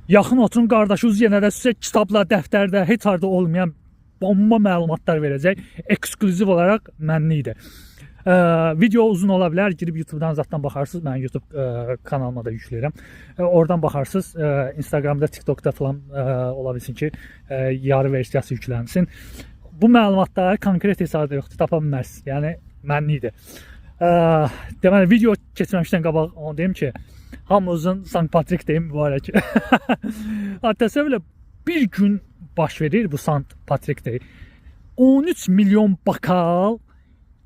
Yaxın oturun qardaşınız yenə də sizə kitabla, dəftərdə, heç harda olmayan bomba məlumatlar verəcək. Ekskluziv olaraq mənlidir. Video uzun ola bilər. Girib YouTube'dan zaten baxarsınız. Mən YouTube kanalıma da yükləyirəm. Oradan baxarsınız. Instagramda, TikTok'da falan ola bilsin ki, yarı versiyası yüklənsin. Bu məlumatlar konkret hesabda yoxdur, tapa bilmərsiniz. Yəni mənlidir. Deməli, video keçməmişdən qabaq onu deyim ki, hamımızın Sankt Patrik deyim mübarək. Təsəvvürlə bir gün baş verir bu Sankt Patrik deyi. 13 milyon bakal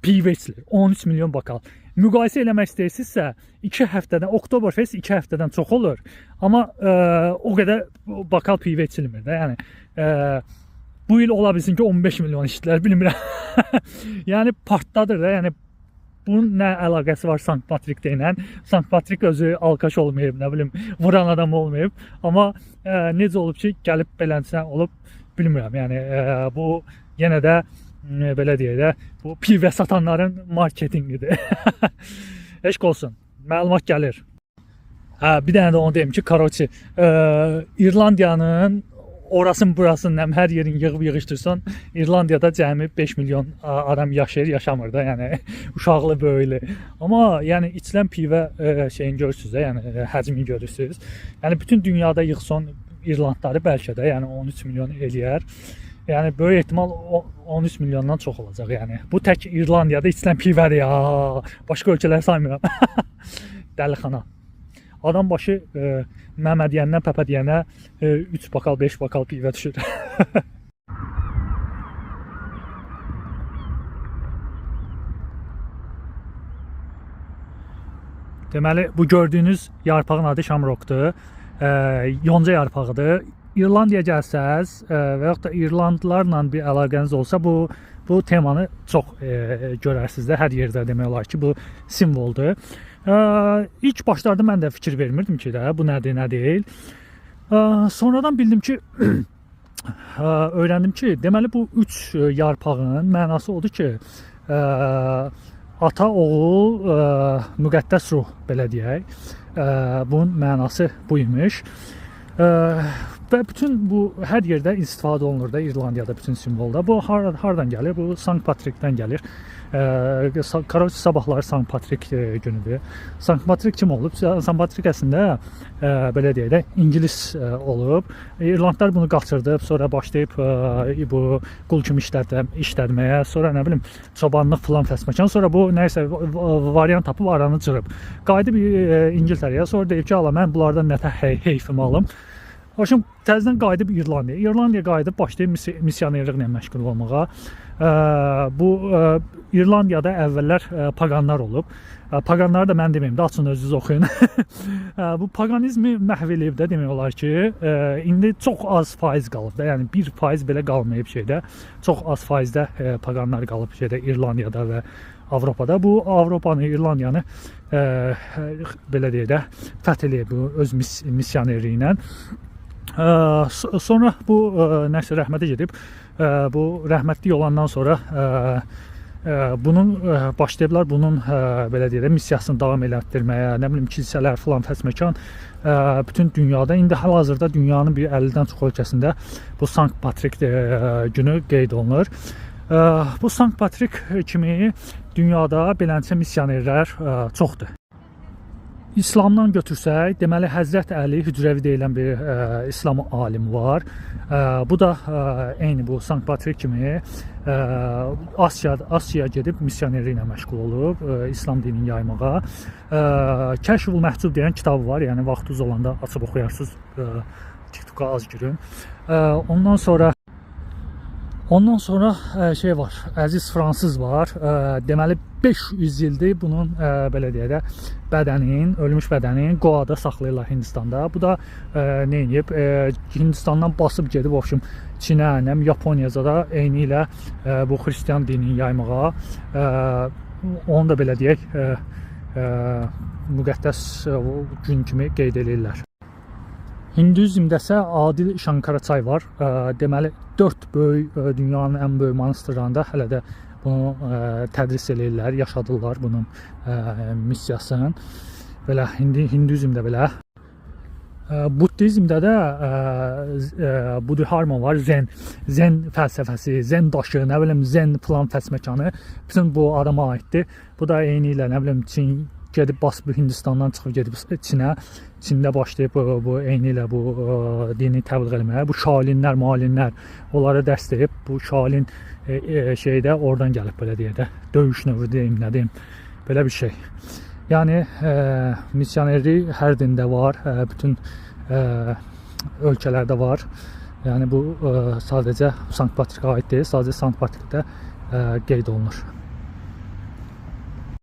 pivə içilir. 13 milyon bakal. Müqayisə eləmək istəyirsinizsə 2 həftədən, Oktoberfest 2 həftədən çox olur. Amma o qədər bakal pivə içilmir də. Yəni bu il ola bilsin ki 15 milyon içdilər, bilmirəm. Yəni partdadır da. Yəni bunun nə əlaqəsi var Sankt Patrik'də ilə? Sankt Patrik özü alkaş olmayıb, nə bilim, vuran adam olmayıb. Amma necə olub ki, gəlib beləncə olub, bilmirəm. Yəni bu yenə də belə deyək də, bu pivə satanların marketingidir. Eşq olsun. Məlumat gəlir. Bir dənə də onu deyim ki, karoçi, İrlandiyanın orasın burasın hər yerin yığıb yığışdırsan, İrlandiyada cəmi 5 milyon adam yaşayır, yaşamır da, yəni uşaqlı böyüklü. Amma yəni içilən pivə şeyini görürsüz də, yəni həcmini görürsüz. Yəni bütün dünyada yığsan İrlandları bəlkə də, yəni 13 milyon eləyər. Yəni böyük ehtimal 13 milyondan çox olacaq, yəni. Bu tək İrlandiyada içilən pivədir ya. Başqa ölkələri saymıram. Dəlixana. Adam başı Məhəmməd deyəndən Pəpə deyənə 3 bakal, 5 bakal pivə düşür. Deməli, bu gördüyünüz yarpağın adı Shamrock'dur. Yonca yarpağıdır. İrlandiya gəlsəz və yaxud da İrlandlılarla bir əlaqəniz olsa, bu temanı çox görərsiniz də, hər yerdə demək olar ki, bu simvoldur. İlk başlarda mən də fikir vermirdim ki, bu nədir, nə deyil. Sonradan bildim ki, öyrəndim ki, deməli bu 3 yarpağın mənası odur ki, ata, oğul, müqəddəs ruh, belə deyək. Bunun mənası buymuş. Və bütün bu hər yerdə istifadə olunur da, İrlandiyada bütün simvolda. Bu hardan gəlir? Bu Sankt Patrik'dən gəlir. Karoç sabahları Sankt Patrik günüdür. Sankt Patrik kim olub? Sankt Patrik əslində belə deyək də İngilis olub. İrlandlar bunu qaçırdıb, sonra başlayıb bu qul kimi işlətməyə, sonra nə bilim çobanlıq falan fəsməkan, sonra bu nəysə variant tapıb aranı cırıb. Qayıdıb İngiltərəyə, sonra deyib ki, ala mən bunlardan nətə heyfimi alım. Başım təzədən qayıdıb İrlandiyaya. İrlandiyaya qayıdıb başlayıb missionerliklə məşğul olmağa. Bu İrlandiyada əvvəllər paqanlar olub. Paqanları da mən deməyim də, açın özünüz oxuyun. Bu paqanizmi məhv eləyib də demək olar ki, indi çox az faiz qalıb da. Yəni 1% belə qalmayıb şeydə. Çox az faizdə paqanlar qalıb şeydə İrlandiyada və Avropada. Bu Avropanı, İrlandiyanı belə deyək də fəth eləyib bu öz missionerliyi ilə. Sonra bu nəsə rəhmətə gedib. Bu rəhmətli olandan sonra bunun başlayıblar bunun belə deyək də missiyasını davam elətdirməyə, nə bilim kilsələr falan fəsməkan bütün dünyada, indi hal-hazırda dünyanın bir 50-dən çox ölkəsində bu Sankt Patrik günü qeyd olunur. Bu Sankt Patrik kimi dünyada beləncə missionerlər çoxdur. İslamdan götürsək, deməli Həzrət Əli Hücrəvi deyilən bir İslam alimi var. Bu da eyni bu Sankt Patrik kimi Asiyaya gedib missionerliklə məşğul olub, İslam dinini yaymağa. Kəşful Məhcub deyən kitabı var, yəni vaxtınız olanda açıb oxuyarsınız, TikTok'a az girin. Ondan sonra şey var, əziz fransız var. Deməli 500 ildir bunun belə deyək də bədənin, ölmüş bədənin Goa'da saxlayırlar Hindistanda. Bu da nə edib? Hindistandan basıb gedib Çinə, Yaponiyada da eyni ilə bu xristian dinini yaymağa, onu da belə deyək müqəddəs gün kimi qeyd edirlər. Hinduizmdə isə Adil Şankaracay var. Deməli 4 böyük dünyanın ən böyük monastırlarında hələ də bunu tədris edirlər, yaşadırlar bunun missiyasını. Belə Hinduizmdə belə. Buddizmdə də Buddhizm var, Zen fəlsəfəsi, Zen daşı, nə bilim Zen plan fəsməkanı bütün bu adama aiddir. Bu da eyni ilə nə bilim Çin gedib basıb Hindistandan çıxıb gedib Çinə, Çində başlayıb bu eyni ilə bu dini təbliğ etməyə. Bu şalinlər, malinlər onlara dərs deyib. Bu şalin şeydə oradan gəlib belə deyə də. Döyüş növü deyim, nə deyim. Belə bir şey. Yəni missionerlik hər dində var, bütün ölkələrdə var. Yəni bu sadəcə Sankt Patrikə aid deyil, sadəcə Sankt Patrikdə qeyd olunur.